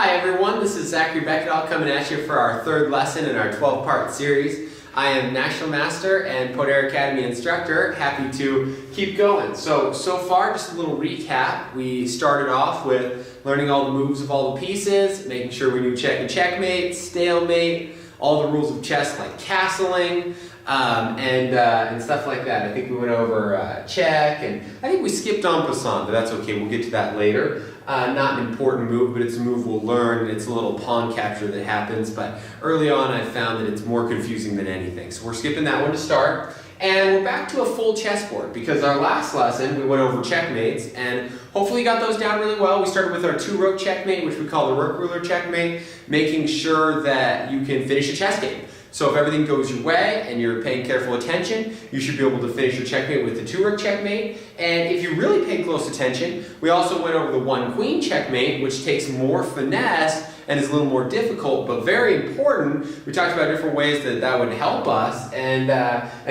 Hi everyone, this is Zachary Beckedahl coming at you for our third lesson in our 12-part series. I am National Master and Poder Academy instructor, happy to keep going. So far, just a little recap. We started off with learning all the moves of all the pieces, making sure we knew check and checkmate, stalemate, all the rules of chess like castling, and stuff like that. I think we went over check, and I think we skipped en passant, but that's okay, we'll get to that later. Not an important move, but it's a move we'll learn. It's a little pawn capture that happens, but early on I found that it's more confusing than anything. So we're skipping that one to start, and we're back to a full chessboard because our last lesson we went over checkmates, and hopefully you got those down really well. We started with our 2-rook checkmate, which we call the rook ruler checkmate, making sure that you can finish a chess game. So if everything goes your way and you're paying careful attention, you should be able to finish your checkmate with the 2-rook checkmate. And if you really pay close attention, we also went over the 1-queen checkmate, which takes more finesse and is a little more difficult, but very important. We talked about different ways that would help us, and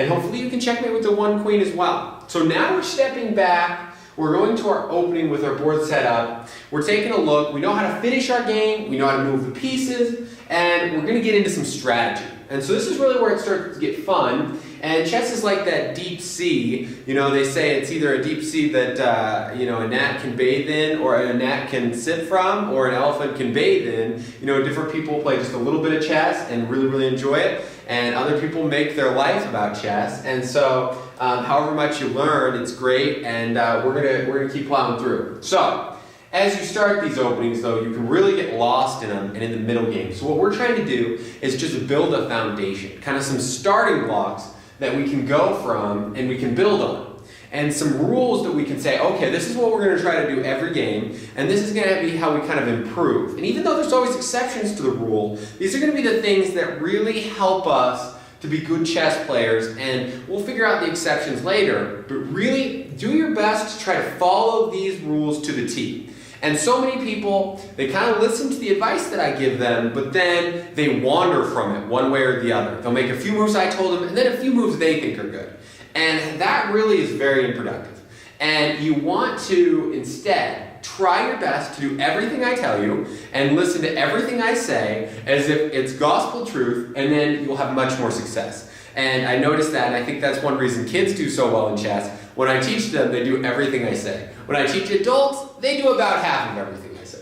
hopefully you can checkmate with the 1-queen as well. So now we're stepping back. We're going to our opening with our board set up. We're taking a look. We know how to finish our game. We know how to move the pieces, and we're going to get into some strategy. And so this is really where it starts to get fun. And chess is like that deep sea. You know, they say it's either a deep sea that a gnat can bathe in, or a gnat can sip from, or an elephant can bathe in. You know, different people play just a little bit of chess and really, really enjoy it. And other people make their life about chess. And so, however much you learn, it's great. And we're gonna keep plowing through. So, as you start these openings, though, you can really get lost in them and in the middle game. So what we're trying to do is just build a foundation, kind of some starting blocks that we can go from and we can build on. And some rules that we can say, okay, this is what we're going to try to do every game, and this is going to be how we kind of improve. And even though there's always exceptions to the rule, these are going to be the things that really help us to be good chess players, and we'll figure out the exceptions later. But really, do your best to try to follow these rules to the T. And so many people, they kind of listen to the advice that I give them, but then they wander from it one way or the other. They'll make a few moves I told them, and then a few moves they think are good. And that really is very unproductive. And you want to instead try your best to do everything I tell you and listen to everything I say as if it's gospel truth, and then you'll have much more success. And I noticed that, and I think that's one reason kids do so well in chess. When I teach them, they do everything I say. When I teach adults, they do about half of everything I say.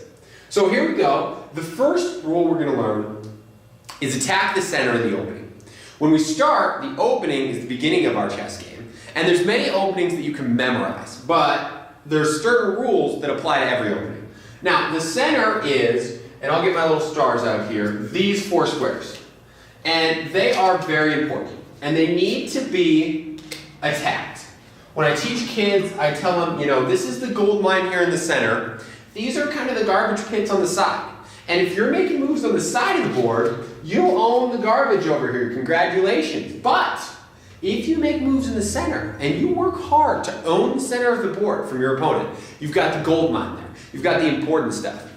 So here we go. The first rule we're going to learn is attack the center in the opening. When we start, the opening is the beginning of our chess game. And there's many openings that you can memorize, but there's certain rules that apply to every opening. Now, the center is, and I'll get my little stars out here, these 4 squares. And they are very important. And they need to be attacked. When I teach kids, I tell them, this is the gold mine here in the center. These are kind of the garbage pits on the side. And if you're making moves on the side of the board, you own the garbage over here. Congratulations. But if you make moves in the center and you work hard to own the center of the board from your opponent, you've got the gold mine there. You've got the important stuff,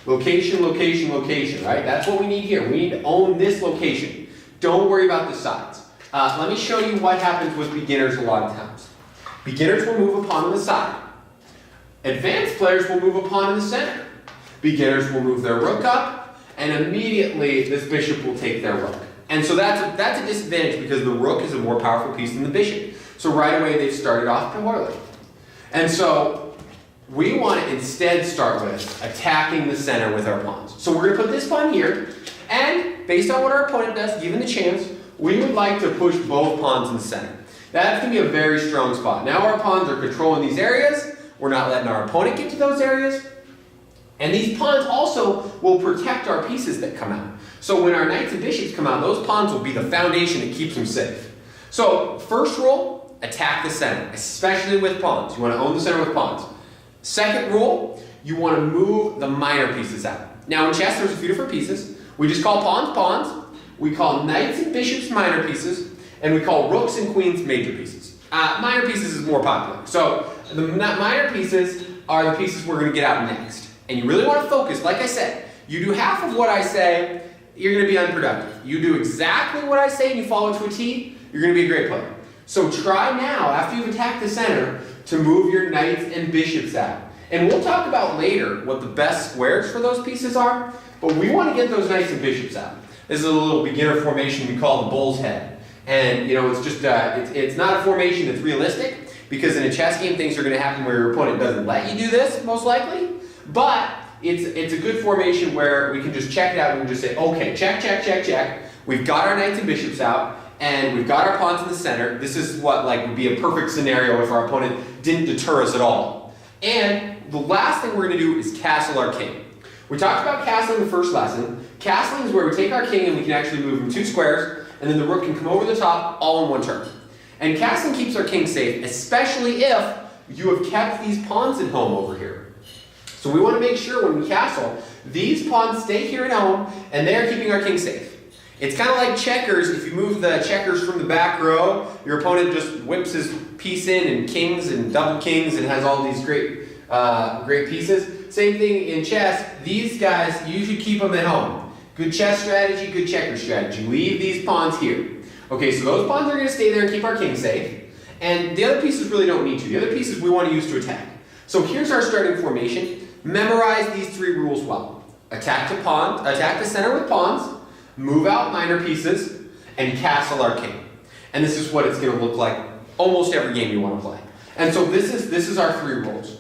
Location, location, location, right? That's what we need here. We need to own this location. Don't worry about the sides. Let me show you what happens with beginners a lot of times. Beginners will move a pawn on the side. Advanced players will move a pawn in the center. Beginners will move their rook up, and immediately this bishop will take their rook. And so that's a disadvantage because the rook is a more powerful piece than the bishop. So right away they've started off poorly. And so we want to instead start with attacking the center with our pawns. So we're going to put this pawn here, and based on what our opponent does, given the chance, we would like to push both pawns in the center. That's going to be a very strong spot. Now our pawns are controlling these areas. We're not letting our opponent get to those areas. And these pawns also will protect our pieces that come out. So when our knights and bishops come out, those pawns will be the foundation that keeps them safe. So first rule, attack the center, especially with pawns. You want to own the center with pawns. Second rule, you want to move the minor pieces out. Now in chess, there's a few different pieces. We just call pawns pawns. We call knights and bishops minor pieces, and we call rooks and queens major pieces. Minor pieces is more popular. So the minor pieces are the pieces we're going to get out next. And you really want to focus. Like I said, you do half of what I say, you're going to be unproductive. You do exactly what I say and you follow to a T, you're going to be a great player. So try now, after you've attacked the center, to move your knights and bishops out. And we'll talk about later what the best squares for those pieces are, but we want to get those knights and bishops out. This is a little beginner formation we call the bull's head. And you know, it's just, it's not a formation that's realistic, because in a chess game things are going to happen where your opponent doesn't let you do this, most likely. But it's a good formation where we can just check it out and just say, okay, check, check, check, check. We've got our knights and bishops out, and we've got our pawns in the center. This is what would be a perfect scenario if our opponent didn't deter us at all. And the last thing we're going to do is castle our king. We talked about castling the first lesson. Castling is where we take our king and we can actually move him 2 squares, and then the rook can come over the top all in one turn. And castling keeps our king safe, especially if you have kept these pawns at home over here. So we want to make sure when we castle, these pawns stay here at home, and they are keeping our king safe. It's kind of like checkers. If you move the checkers from the back row, your opponent just whips his piece in and kings and double kings and has all these great pieces. Same thing in chess. These guys, you should keep them at home. Good chess strategy, good checker strategy. Leave these pawns here. Okay, so those pawns are going to stay there and keep our king safe. And the other pieces really don't need to. The other pieces we want to use to attack. So here's our starting formation. Memorize these 3 rules well. Attack the center with pawns, move out minor pieces, and castle our king. And this is what it's going to look like almost every game you want to play. And so this is our 3 rules.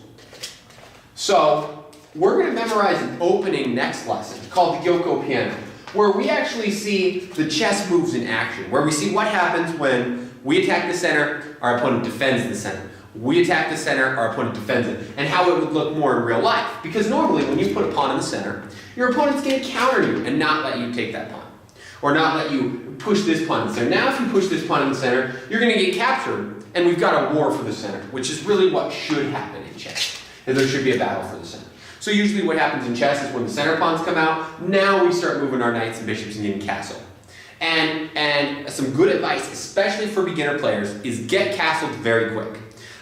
So we're going to memorize an opening next lesson called the Gyoko Piano, where we actually see the chess moves in action, where we see what happens when we attack the center, our opponent defends the center. We attack the center, our opponent defends it, and how it would look more in real life. Because normally when you put a pawn in the center, your opponent's going to counter you and not let you take that pawn. Or not let you push this pawn in the center. Now if you push this pawn in the center, you're going to get captured, and we've got a war for the center, which is really what should happen in chess. And there should be a battle for the center. So usually what happens in chess is when the center pawns come out, now we start moving our knights and bishops and getting castled. And some good advice, especially for beginner players, is get castled very quick.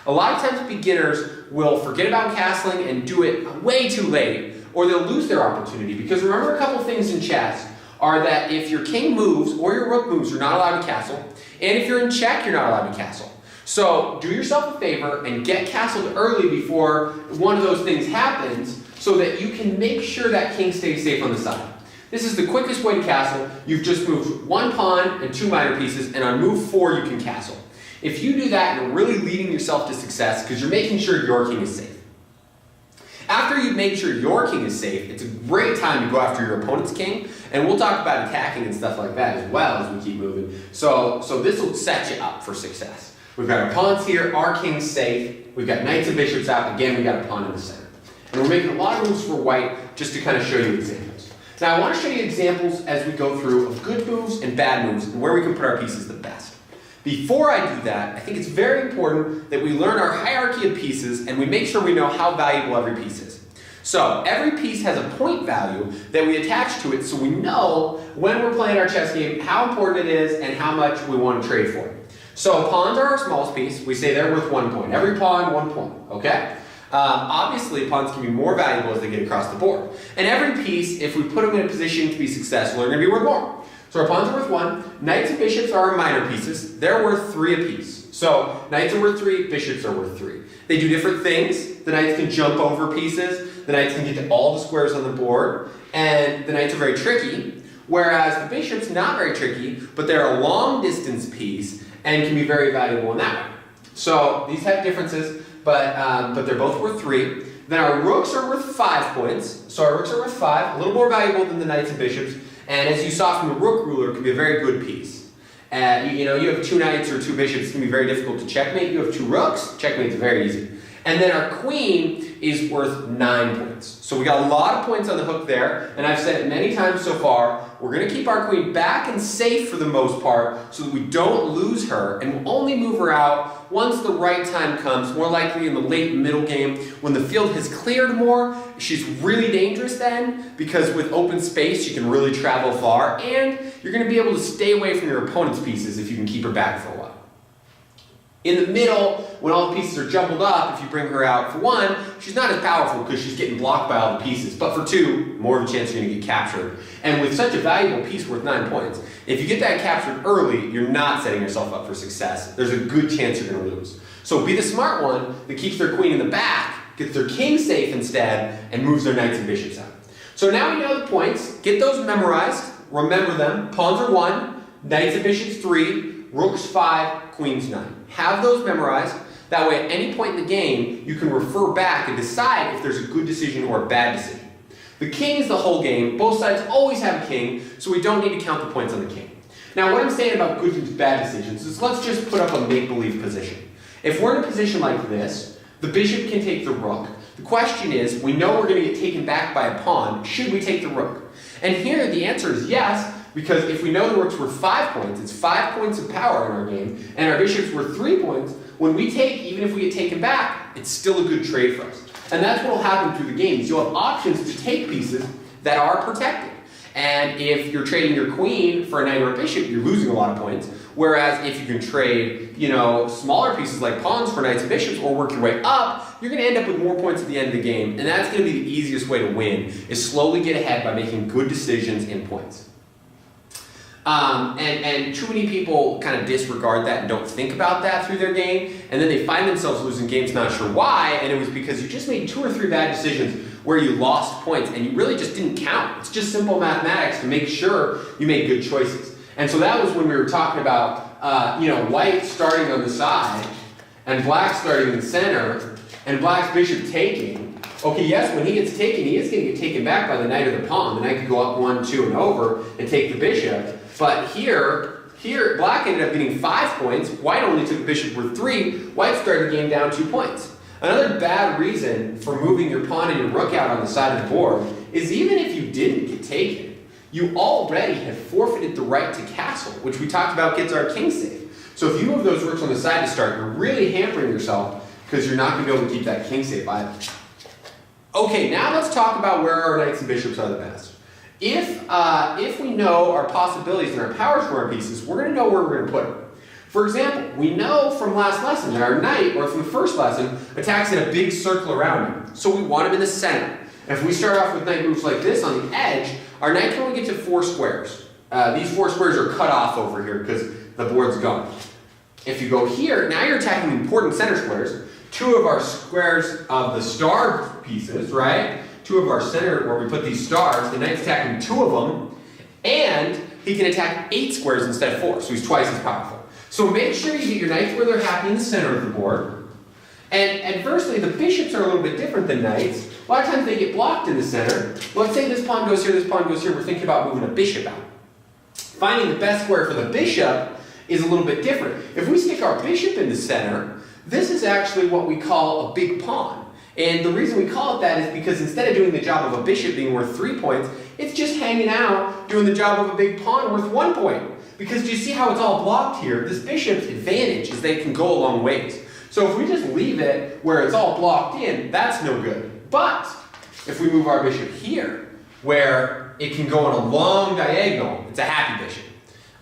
A lot of times beginners will forget about castling and do it way too late, or they'll lose their opportunity. Because remember, a couple things in chess are that if your king moves or your rook moves, you're not allowed to castle. And if you're in check, you're not allowed to castle. So do yourself a favor and get castled early before one of those things happens, so that you can make sure that king stays safe on the side. This is the quickest way to castle. You've just moved 1 pawn and 2 minor pieces, and on move 4 you can castle. If you do that, you're really leading yourself to success because you're making sure your king is safe. After you've made sure your king is safe, it's a great time to go after your opponent's king, and we'll talk about attacking and stuff like that as well as we keep moving. So this will set you up for success. We've got our pawns here, our king's safe, we've got knights and bishops out, again we got a pawn in the center. And we're making a lot of moves for white just to kind of show you examples. Now I want to show you examples as we go through of good moves and bad moves and where we can put our pieces the best. Before I do that, I think it's very important that we learn our hierarchy of pieces and we make sure we know how valuable every piece is. So every piece has a point value that we attach to it, so we know when we're playing our chess game how important it is and how much we want to trade for it. So pawns are our smallest piece. We say they're worth 1 point. Every pawn, 1 point, okay? Obviously, pawns can be more valuable as they get across the board. And every piece, if we put them in a position to be successful, are going to be worth more. So our pawns are worth 1. Knights and bishops are our minor pieces. They're worth 3 apiece. So knights are worth 3, bishops are worth 3. They do different things. The knights can jump over pieces. The knights can get to all the squares on the board. And the knights are very tricky. Whereas the bishop's not very tricky, but they're a long distance piece and can be very valuable in that way. So these have differences, but they're both worth 3. Then our rooks are worth 5 points. So our rooks are worth 5, a little more valuable than the knights and bishops. And as you saw from the rook ruler, it can be a very good piece. You have 2 knights or 2 bishops, it can be very difficult to checkmate. You have 2 rooks, checkmate's very easy. And then our queen is worth 9 points. So we got a lot of points on the hook there, and I've said it many times so far, we're going to keep our queen back and safe for the most part so that we don't lose her, and we'll only move her out once the right time comes, more likely in the late middle game when the field has cleared more. She's really dangerous then because with open space she can really travel far, and you're going to be able to stay away from your opponent's pieces if you can keep her back for a while. In the middle, when all the pieces are jumbled up, if you bring her out for 1, she's not as powerful because she's getting blocked by all the pieces. But for 2, more of a chance you're going to get captured. And with such a valuable piece worth 9 points, if you get that captured early, you're not setting yourself up for success. There's a good chance you're going to lose. So be the smart one that keeps their queen in the back gets their king safe instead, and moves their knights and bishops out. So now we know the points. Get those memorized. Remember them. Pawns are 1, knights and bishops 3, rooks 5, queens 9. Have those memorized. That way, at any point in the game, you can refer back and decide if there's a good decision or a bad decision. The king is the whole game. Both sides always have a king, so we don't need to count the points on the king. Now, what I'm saying about good and bad decisions is let's just put up a make-believe position. If we're in a position like this, the bishop can take the rook. The question is, we know we're going to get taken back by a pawn. Should we take the rook? And here, the answer is yes, because if we know the rook's worth 5 points, it's 5 points of power in our game, and our bishop's worth 3 points, when we take, even if we get taken back, it's still a good trade for us. And that's what will happen through the games. You'll have options to take pieces that are protected. And if you're trading your queen for a knight or a bishop, you're losing a lot of points. Whereas if you can trade, smaller pieces like pawns for knights and bishops or work your way up, you're going to end up with more points at the end of the game. And that's going to be the easiest way to win, is slowly get ahead by making good decisions in points. And too many people kind of disregard that and don't think about that through their game, and then they find themselves losing games not sure why, and it was because you just made 2 or 3 bad decisions where you lost points and you really just didn't count. It's just simple mathematics to make sure you make good choices. And so that was when we were talking about white starting on the side and black starting in the center and black's bishop taking. Okay, yes, when he gets taken, he is going to get taken back by the knight or the pawn. The knight could go up 1, 2, and over and take the bishop. But here, black ended up getting 5 points. White only took a bishop worth 3. White started the game down 2 points. Another bad reason for moving your pawn and your rook out on the side of the board is even if you didn't get taken, you already have forfeited the right to castle, which we talked about gets our king safe. So if you move those rooks on the side to start, you're really hampering yourself because you're not going to be able to keep that king safe either. Okay, now let's talk about where our knights and bishops are the best. If we know our possibilities and our power square pieces, we're going to know where we're going to put them. For example, we know from last lesson that our knight, or from the first lesson, attacks in a big circle around him. So we want him in the center. And if we start off with knight moves like this on the edge, our knight can only get to 4 squares. These 4 squares are cut off over here because the board's gone. If you go here, now you're attacking important center squares. 2 of our squares of the star pieces, right? 2 of our center where we put these stars, the knight's attacking 2 of them, and he can attack 8 squares instead of 4, so he's twice as powerful. So make sure you get your knights where they're happy in the center of the board. And firstly, the bishops are a little bit different than knights. A lot of times they get blocked in the center. Let's say this pawn goes here, this pawn goes here, we're thinking about moving a bishop out. Finding the best square for the bishop is a little bit different. If we stick our bishop in the center, this is actually what we call a big pawn. And the reason we call it that is because instead of doing the job of a bishop being worth 3 points, it's just hanging out doing the job of a big pawn worth 1 point. Because do you see how it's all blocked here? This bishop's advantage is they can go a long ways. So if we just leave it where it's all blocked in, that's no good. But if we move our bishop here, where it can go on a long diagonal, it's a happy bishop.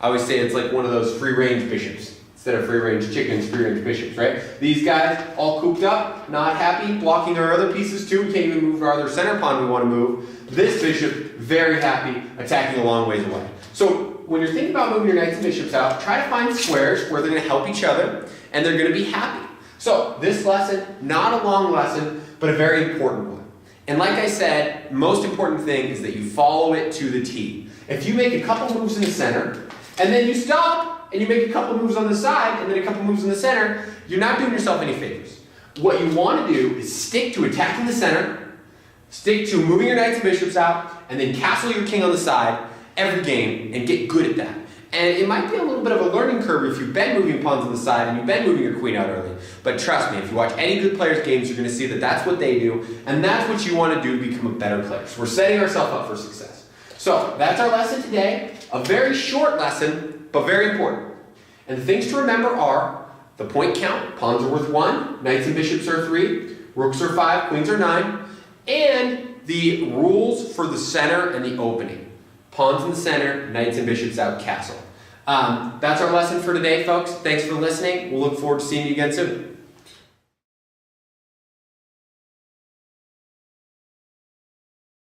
I always say it's like one of those free-range bishops. Instead of free-range chickens, free-range bishops, right? These guys all cooped up, not happy, blocking our other pieces too. We can't even move our other center pawn we want to move. This bishop, very happy, attacking a long ways away. So when you're thinking about moving your knights and bishops out, try to find squares where they're going to help each other and they're going to be happy. So this lesson, not a long lesson, but a very important one. And like I said, most important thing is that you follow it to the T. If you make a couple moves in the center, and then you stop, and you make a couple moves on the side, and then a couple moves in the center, you're not doing yourself any favors. What you want to do is stick to attacking the center, stick to moving your knights and bishops out, and then castle your king on the side every game, and get good at that. And it might be a little bit of a learning curve if you've been moving pawns on the side and you've been moving your queen out early. But trust me, if you watch any good players' games, you're going to see that that's what they do, and that's what you want to do to become a better player. So we're setting ourselves up for success. So that's our lesson today. A very short lesson, but very important. And the things to remember are the point count. Pawns are worth 1, knights and bishops are 3, rooks are 5, queens are 9, and the rules for the center and the opening. Pawns in the center, knights and bishops out, castle. That's our lesson for today, folks. Thanks for listening. We'll look forward to seeing you again soon.